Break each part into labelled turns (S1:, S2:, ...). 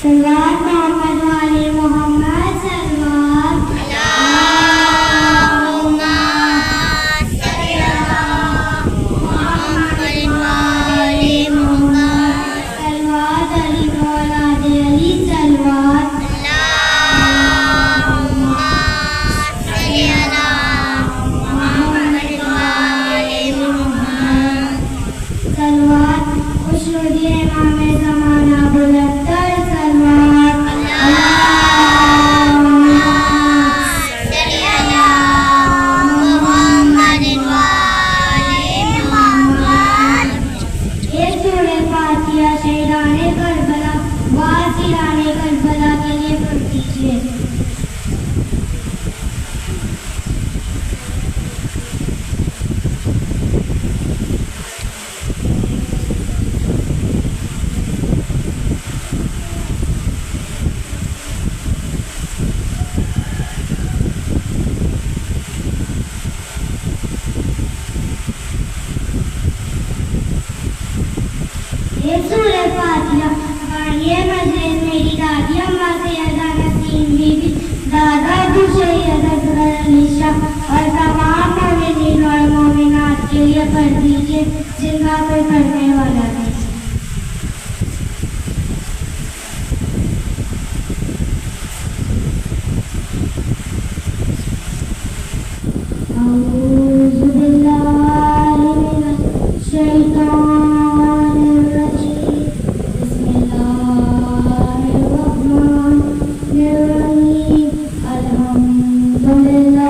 S1: صلوات محمد والے محمد صلوات اللہم صلی علی محمد والے محمد صلوات علی اولاد علی صلوات اللہم صلی علی محمد والے محمد صلوات خسرو امام زمانہ بلندر اور تمام مومنین اور مومنات کے لیے پڑھ دیجیے جن کا کوئی پڑھنے والا نہیں. اعوذ باللہ من الشیطان الرجیم بسم اللہ الرحمن الرحیم الحمدللہ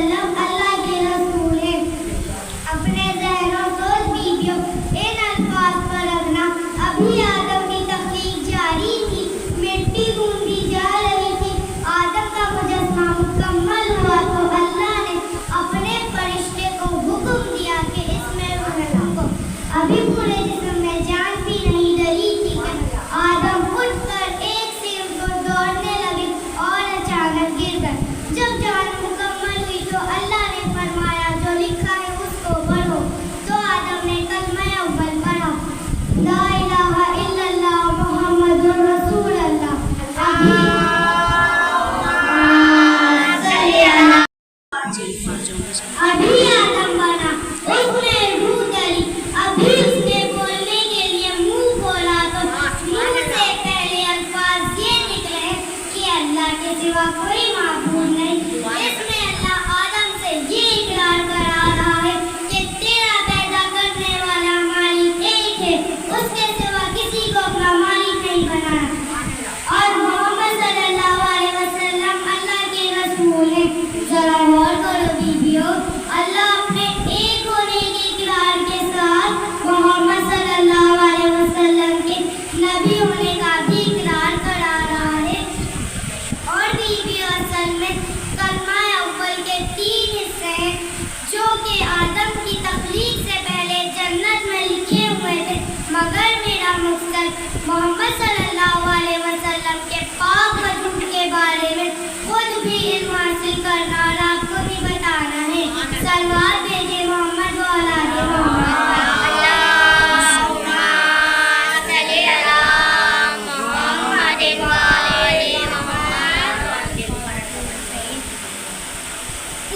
S1: वसल्लम अल्लाह के रसूल हैं। अपने ज़हन और सोच बीवियों इन अल्फाज पर रखना, अभी आदम की तख्लीक जारी थी, मिट्टी गूंदी जा रही थी, आदम का मुजस्समा मुकम्मल हुआ तो अल्लाह ने अपने फरिश्ते को हुक्म दिया कि इसमें रूह रखो। अभी पूरे जिस्म में जान भी नहीं डली थी कि आदम उठकर एक से उनको दौड़ने लगे और अचानक गिर गए। जब जान मुकम्मल हुई तो अल्लाह ने फरमाया जो लिखा है उसको पढ़ो। तो आदम ने कलमा अव्वल पढ़ा, ला इलाहा इल्लल्लाह मुहम्मदुर रसूलुल्लाह। अभी आदम बना, उसने रूह डली, अभी उसने बोलने के लिए मुंह खोला तो मुंह से पहले अल्फाज ये निकले कि अल्लाह के सिवा कोई माबूद नहीं। इसमें अल्लाह आदम से ये इकरार करा रहा है कि तेरा पैदा करने वाला मालिक एक है, उसके सिवा किसी को अपना मालिक नहीं बनाया। और मोहम्मद सल्लल्लाहु अलैहि वसल्लम अल्लाह के रसूल हैं। जरा गौर करो बीवियों, अल्लाह अपने एक होने के इकरार के साथ मोहम्मद सल्लल्लाहु अलैहि वसल्लम के नबी होने का भी इकरार करा रहा है। और बीवियों, असल में कलमा अव्वल के 3 हिस्से हैं जो कि आदम की तख्लीक से पहले जन्नत में लिखे हुए थे, मगर मेरा मकसद मोहम्मद सल्लल्लाहु अलैहि वसल्लम के पाक वजूद के बारे में खुद भी इल्म हासिल करना और आपको भी बताना है। सलवार भेजे मोहम्मद व औलादे मोहम्मद।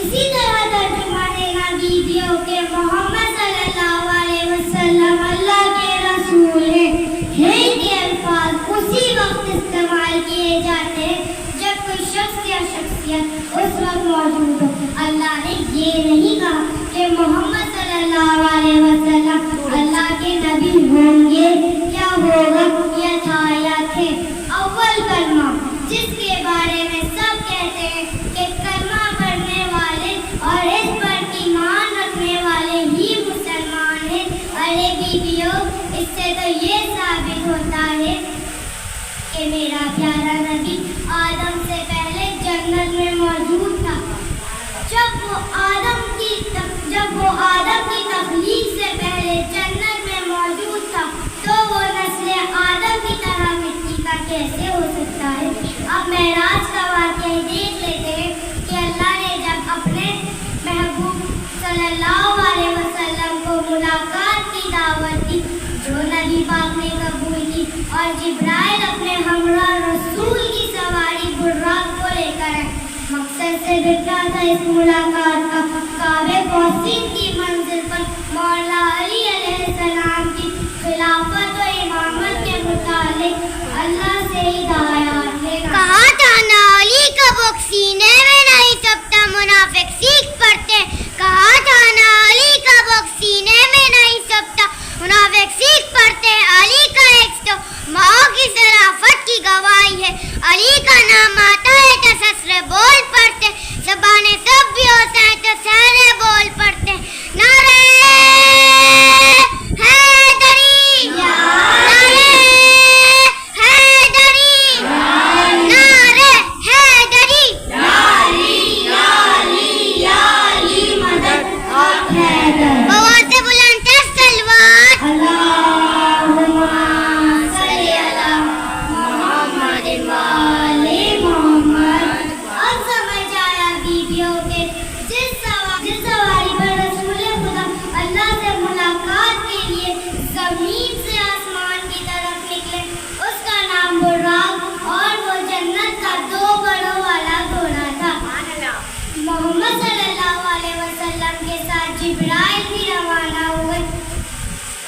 S1: इसी तरह तर्जुमा देना बीवियों के मोहम्मद सल्लल्लाहु अलैहि वसल्लम अल्लाह के रसूल हैं के अल्फाज उसी वक्त इस्तेमाल किए जाते हैं जब कोई शख्स या शख्सियत उस वक्त मौजूद हो। अल्लाह ने ये नहीं कहा कि मोहम्मद सल्लल्लाहु अलैहि वसल्लम अल्लाह के नबी होंगे या होगा या था या थे। अव्वल कलमा जिसके बारे में सब कहते हैं कि कलमा पढ़ने वाले और इस पर ईमान रखने वाले ही मुसलमान हैं। अरे बीवियों, इससे तो ये साबित होता है कि मेरा प्यारा नबी आदम से पहले जन्नत में मौजूद था। जब वो आदम की तख्लीक से पहले जन्नत में मौजूद था तो वो नस्ल आदम की तरह मिट्टी का कैसे हो सकता है। अब मेराज का वाक़या देख लेते हैं कि अल्लाह ने जब अपने महबूब सल्लल्लाहु अलैहि वसल्लम को मुलाकात की दावत दी, जो नबी पाक ने कबूल की, और जिब्राइल अपने हमरा रसूल की सवारी बुर्राक को लेकर आए। मकसद से दिखता था इस मुलाकात का काबे पहुंचने की मंजिल पर मौला अली अलैहिस्सलाम की खिलाफत और इमामत के मुतालिक अल्लाह से हिदायत लेना।
S2: कहा था ना अली का बुक सीने में नहीं सबता मुनाफिक सीख पढ़ते। कहा था ना अली का बुक सीने में नहीं सबता मुनाफिक सीख पढ़ते। अली का एक तो माँ की शराफत की गवाही है। अली का नाम आता है तो ससुर बोल पड़ते, ज़बाने सब भी होता है तो सारे बोल पड़ते। नारे हैदरी, नारे हैदरी, नारे हैदरी,
S1: याली मदद आप हैदर।
S2: बहुत से बुलंद है सलवात।
S1: अल्लाहुम्मा सल्ली अला मुहम्मद व आले मोहम्मद। अब समझ आया बीवियों के जिस सवारी पर रसूल खुदा अल्लाह से मुलाकात के लिए जमीन से आसमान की तरफ निकले, उसका नाम बुर्राक और वो जन्नत का 2 बड़ों वाला घोड़ा था। मोहम्मद सल्लल्लाहु अलैहि वसल्लम के साथ जिब्राइल भी रवाना हुए।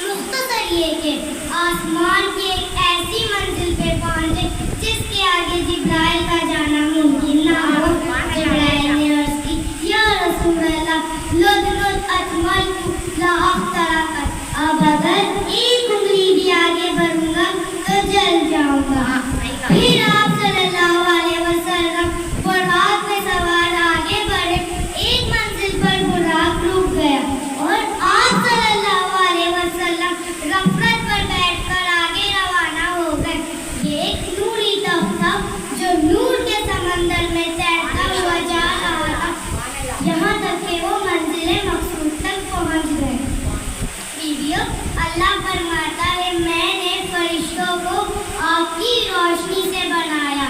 S1: मुख्तसर ये कि आसमान की एक ऐसी मंजिल पे पहुंचे जिसके आगे जिब्राइल का जाना मुमकिन ना हो। जिब्राइल ने अर्ज़ की, या रसूल अल्लाह लुद अतमल ला अख्तरकत, अब अगर एक उंगली भी आगे बढ़ूंगा तो जल जाऊंगा। फिर आप सल्लल्लाहु अलैहि वसल्लम बुर्राक में सवार आगे बढ़े। एक कि वो मंजिल मकसूद तक पहुंच गए। बीवियों, अल्लाह फरमाता है, मैंने फरिश्तों को आपकी रोशनी से बनाया।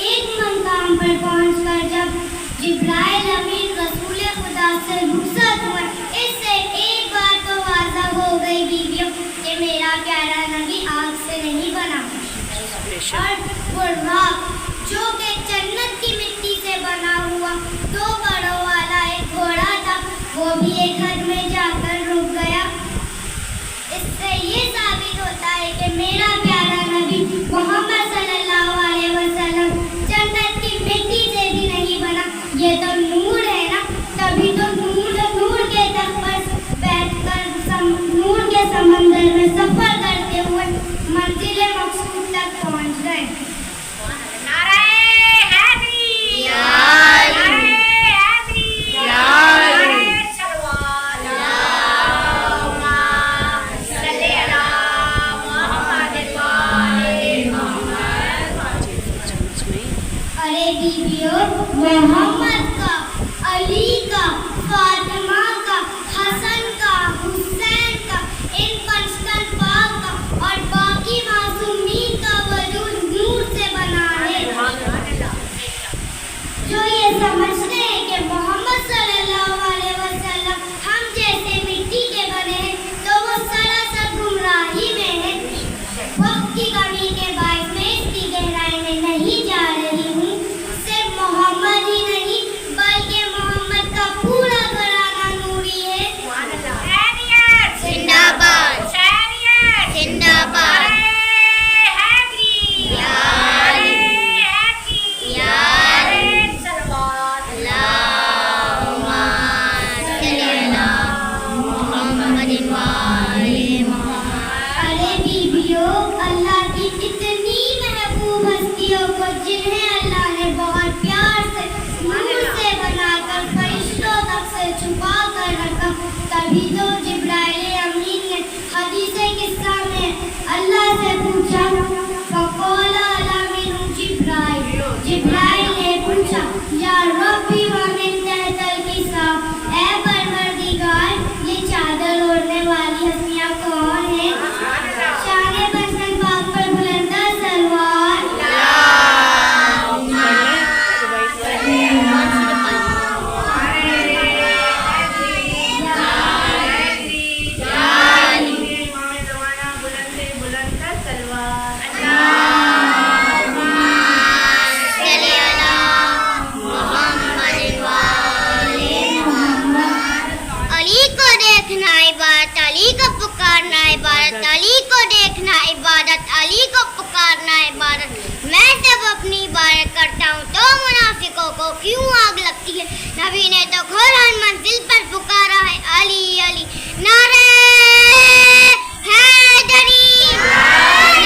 S1: एक मकाम पर पहुंचकर जब जिब्राइल अमीन रसूल खुदा से रुखसत हुए, इससे एक बात तो वाज़ह हो गई बीवियों कि मेरा प्यारा नबी आग से नहीं बना, और बुर्राक जो कि जन्नत की मिट्टी से बना हुआ 2 बड़ों वाला एक घोड़ा था, वो भी एक हद में जाकर रुक गया। इससे ये साबित होता है कि मेरा प्यारा नबी मोहम्मद सल्लल्लाहु अलैहि वसल्लम जन्नत की मिट्टी से भी नहीं बना, ये तो नूर है ना। तभी तो नूर के तख्त पर बैठकर नूर के समंदर में सफर करते हुए मंजिल मकसूद तक पहुंच गए। अरे बीबियों, मोहम्मद का, अली का, फातिमा का, हसन का, हुसैन का, इन पंचतन पाक का और बाकी मासूमीन का वजूद नूर से बना है। जो ये समझते हैं कि मोहम्मद सल्लल्लाहु अलैहि वसल्लम हम जैसे मिट्टी के बने हैं, तो वो सरासर गुमराही में है। वक्त की कमी के बायस मैं इसकी गहराई में नहीं जा रही हूँ। सिर्फ मोहम्मद ही नहीं बल्कि मोहम्मद का पूरा घराना नूरी है।
S2: जिंदाबाद जिंदाबाद
S1: अरे बीबियों, अल्लाह की इतनी महबूब हस्तियों को जिन्हें अल्लाह ने बहुत प्यार से नूर से बनाकर फरिश्तों तक से छुपा कर रखा, तभी तो जिब्राइल अमीन ने हदीसे किस्सा में अल्लाह से पूछा, फ़क़ाला अल-अमीनु जिब्राइल ने पूछा, या रब्बी व मिन तहतल किसाब, ऐ परवरदिगार, ये चादर ओढ़ने वाली हस्तियाँ कौन है? शाने बचन पाक पर बुलंदा सलवार।
S2: अली को देखना इबादत, अली को पुकारना इबादत, अली को देखना इबादत, अली को पुकारना इबादत। मैं जब अपनी इबादत करता हूँ तो मुनाफिकों को क्यों आग लगती है? नबी ने तो खुरान मंजिल पर पुकारा है, अली अली। नारे हैदरी,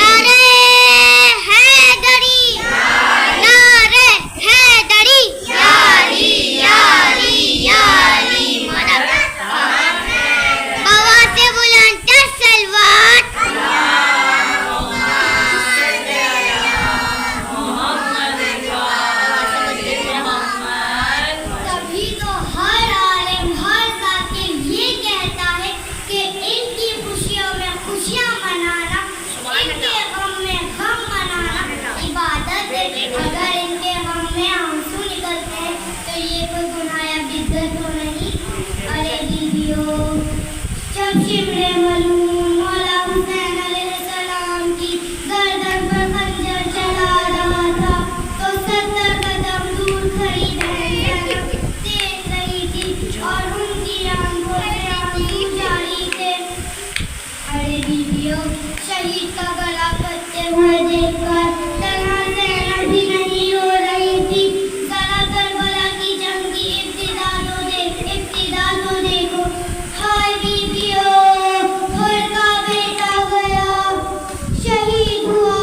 S2: नारे हैदरी, नारे हैदरी, या अली या अली या अली। हवा से बुलंद तर सलवार।
S1: तभी तो हर आलिम, हर ज़ाकिर ये कहता है कि इनकी खुशियों में खुशियाँ मनाना, इनके गम में गम मनाना इबादत है। अगर इनके गम में आंसू निकलते हैं तो ये कोई गुनाह या बिद्दत तो नहीं। अरे बीबियों, जब शिमरे मलूम मौला हुसैन अलैहिस्सलाम की गर्दन पर खंजर चला रहा था, तो 70 कदम दूर खड़ी बहन देख रही थी और उनकी आंखों से आंसू जारी थे। अरे बीबियों, शहीद का गला कटते हुए देखकर तन्हा ज़ैनब भी नहीं हो रही थी। ज़रा करबला की जंग की इब्तिदा तो देखो। हाय बीबियों, घर का बेटा गया, शहीद हुआ,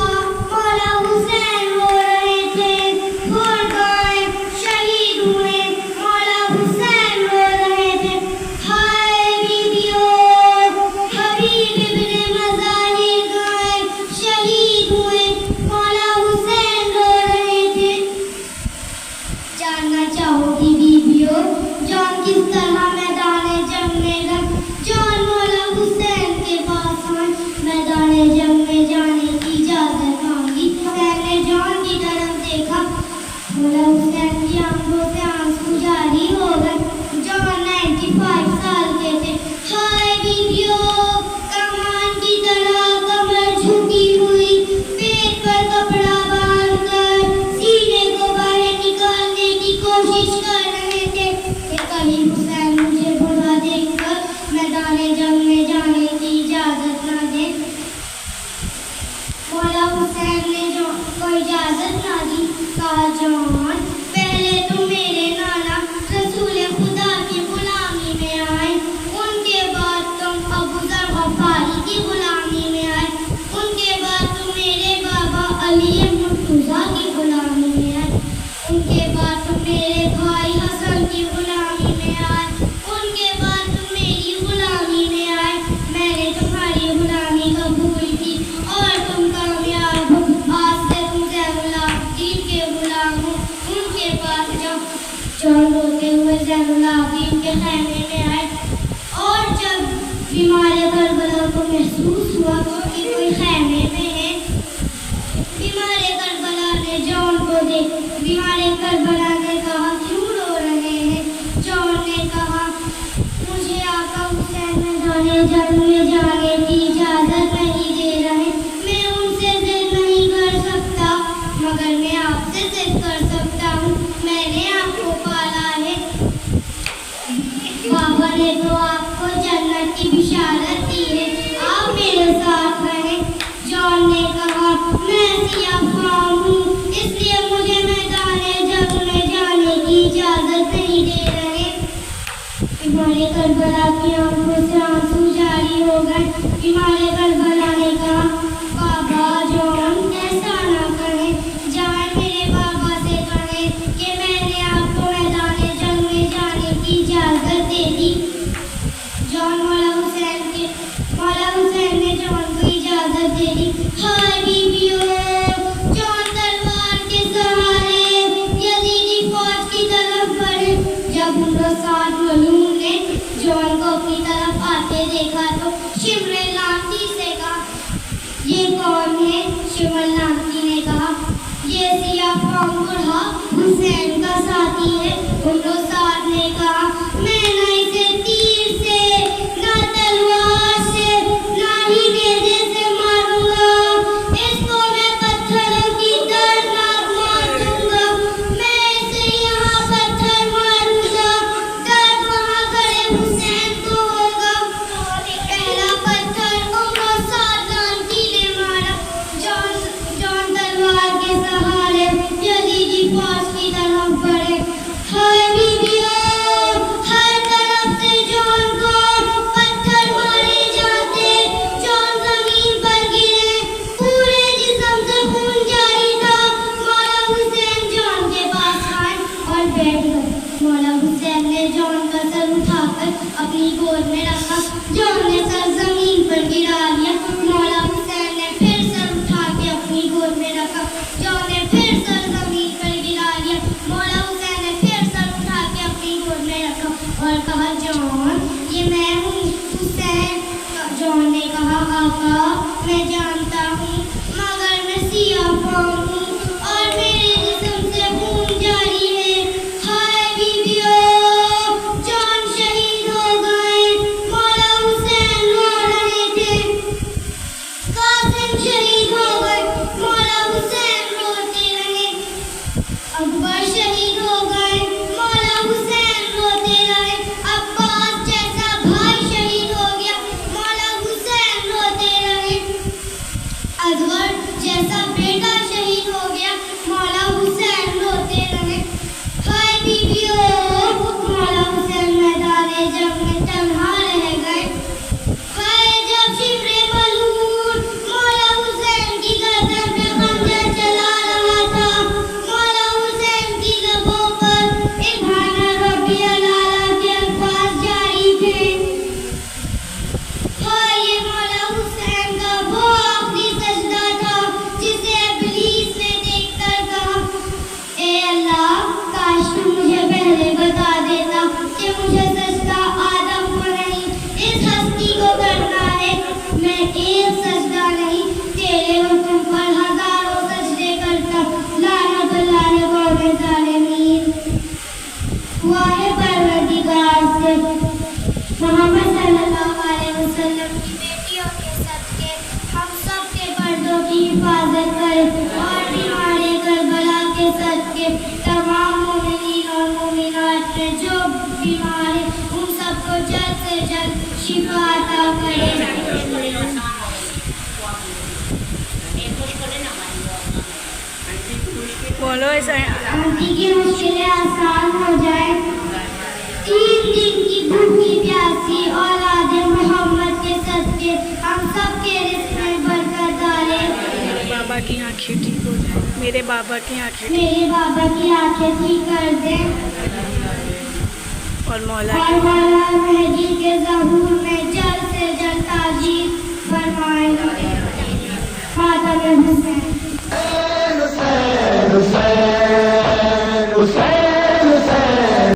S1: मौला हुसैन रो रहे थे। घर गए, शहीद हुए, मौला हुसैन रो रहे थे। हाय बीबियों, हबीब इब्ने मज़ाहिर गए, किस तरह मैदान जंग में रख जान मौला हुसैन के पास आए। मैदान जंग में जाने की इजाजत मांगी, हुसैन ने जान की तरफ देखा, मौला हुसैन की आंखों से आंसू जारी हो गए। जॉन 95 साल के थे। हाय बीवियों, कमान की तरह कमर झुकी हुई, पेट पर कपड़ा बांध कर सीने को बाहर निकालने की कोशिश कर रहे थे कि कहीं हुसैन मुझे बुरा देखकर मैदान जंग में जाने की इजाजत न दे। मौला हुसैन ने जो को इजाजत ना दी। कहा, जॉन, पहले तो मेरे नाना रसूल खुदा की गुलामी में आए, उनके बाद तुम अबू जर गफारी की गुलामी में आए, उनके बाद तुम मेरे बाबा अली मुर्तजा की गुलामी में आए, उनके बाद तुम मेरे भाई हसन की गुलामी में आए, उनके बाद तुम मेरी गुलामी में आए। मैंने तुम्हारी गुलामी कबूल की और तुम कामयाब हो। आज से तुम ज़ैनुलाब्दीन के गुलाम हो। उनके पास जाओ। जॉन रोते हुए ज़ैनुलाब्दीन के खैमे में आए और जब बीमार करबला को महसूस हुआ कि कोई खैमे में है, बीमार करबला ने जॉन को देख बीमार करबला ने कहा, क्यों रो रहे हैं? जॉन ने कहा, मुझे आका हुसैन मैदान जंग में जाने की इजाजत नहीं दे रहे। मैं उनसे जिद नहीं कर सकता, मगर मैं आपसे जिद कर सकता हूँ। मैंने आपको पाला है, बाबा ने तो आपको जन्नत की बिशारत दी है, आप मेरे साथ रहें। जॉन ने कहा, मैं सियाफ़ाम हूँ, इसलिए मुझे मैदान जंग में जाने की इजाजत नहीं दे रहे। बीमार करबला की आंखों से आंसू जारी हो गए। बीमार करबला ने कहा, बाबा जॉन, ऐसा ना करें, जाए मेरे बाबा से कहें कि मैंने आपको मैदान जंग में जाने की इजाजत दे दी। जॉन मौला हुसैन ने जॉन को इजाजत दे दी। हाय बीवियों, जॉन तलवार के सहारे यजीदी फौज की तरफ बढ़े। जब उनको साथ मलूम ने जॉन को अपनी तरफ आते देखा तो शिमरे लांती से कहा, ये कौन है? शिमर लांती ने कहा, ये सियाफ़ाम बूढ़ा हुसैन का साथी है। उनको साथ ने कहा, मैं न इसे तीर से, न तलवार से, न ही नेज़े से मारूंगा, इसको मैं पत्थरों की दर्दनाक मार दूंगा। मैं इसे यहाँ पत्थर मारूंगा, दर्द वहाँ खड़े हुसैन को होगा। पहला पत्थर उनको सावधानी ने मारा। जॉन तलवार के सहारे यजीदी फौज की तरफ बढ़े। हाय बीवियों, हर तरफ से जॉन को पत्थर मारे जाते। जॉन जमीन पर गिरे, पूरे जिस्म से खून जारी था। मौला हुसैन जॉन के पास आए और बैठ गए। मौला हुसैन ने जॉन का सर उठाकर अपनी गोद में रखा। जॉन ने सर जमीन पर गिरा लिया। मौला हुसैन ने फिर सर उठा के अपनी गोद में रखा। जॉन ने फिर सर जमीन पर गिरा लिया। मौला हुसैन ने फिर सर उठा के अपनी गोद में रखा और कहा, जॉन, ये मैं हूँ हुसैन। जॉन ने कहा, आका, मैं जानता हूँ, मगर मैं सियाफ़ाम हूँ और मेरे जिस्म से खून जारी है। हाय बीवियों, जॉन शहीद हो गए। मौला हुसैन रो रहे थे। कासिम शहीद हो गए। मौला हुसैन रोते रहे। अकबर शहीद हो गए। मौला हुसैन रोते रहे। अब्बास जैसा भाई शहीद हो गया। मौला हुसैन रोते रहे। جو بیمار ہیں ان سب کو جلد سے جلد شفا عطا کرے.
S3: بولو ایسا
S1: آنٹی کی مشکلیں آسان ہو جائیں. 3 دن کی بھوکی پیاسی اولاد محمد کے صدقے ہم سب کے رزق میں برکت ڈالے.
S3: بابا کی آنکھیں ٹھیک ہو جائیں. میرے بابا کی آنکھیں
S1: میرے بابا کی آنکھیں ٹھیک کر دیں.
S3: اور مولا
S1: اور مولا مہدی کے ظہور میں جلد سے جلد تاجیل فرمائے. خاتم حسین.